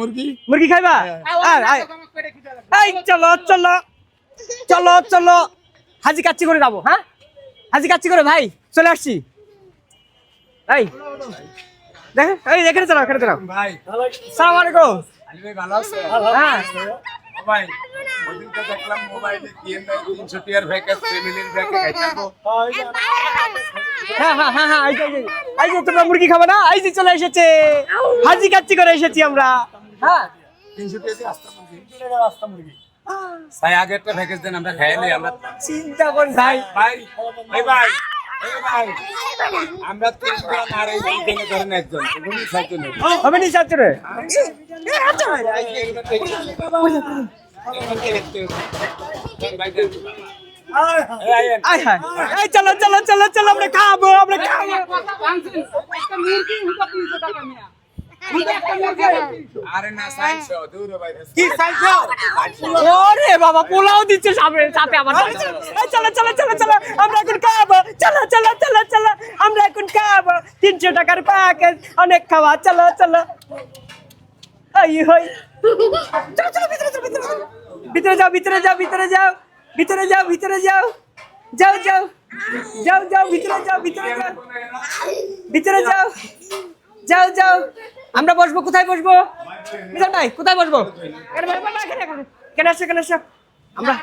মুরগি মুরগি খাইবা এই চলো চলো চলো চলো হাজি কাচ্চি করে যাবো। হ্যাঁ হাজি কাচ্চি করে ভাই চলে আসছি। এই দেখেন এই এখানে চলো এখানে চলো ভাই সালাম আলাইকুম। আলী ভাই ভালো আছে? হ্যাঁ ও ভাই ওদিন তো দেখলাম মোবাইলে কি এর 300 টিয়ার প্যাকেজ ফ্যামিলির প্যাকেজ খাইতাম। হ্যাঁ হ্যাঁ হ্যাঁ হ্যাঁ এই যে তোমরা মুরগি খাবে না এই যে চলে এসেছে হাজি কাচ্চি করে এসেছি আমরা। হ্যাঁ 300 টিয়া দিয়ে আস্তা মুরগি ভাই আগে একটা প্যাকেজ দেন আমরা খাইলে আমরা চিন্তা করেন ভাই ভাই এই ভাই এই ভাই আমরা তিনজন আর এই দিকে ধরেন একজন উনি সাইকেল হবে নি চাচ্চু রে আয় হায় এই চলো চলো চলো চলো আমরা খাবো আমরা খাবো। আরে না সাইন্সও দূর ভাই কি ওরে বাবা পোলাও দিচ্ছে সামনে সাথে আমার এই চলো চলো চলো চলো আমরা এখন খাবো চলো চলো চলো চলো আমরা এখন খাবো 300 টাকার প্যাকেজ অনেক খাওয়া চলো চলো এই হই চলো চলো ভিতরে যাও ভিতরে যাও ভিতরে যাও ভিতরে যাও ভিতরে যাও যাও যাও যাও যাও ভিতরে যাও ভিতরে যাও ভিতরে যাও যাও যাও আমরা বসবো কোথায় বসবো মিজান ভাই কোথায় বসবো কেন আসো আমরা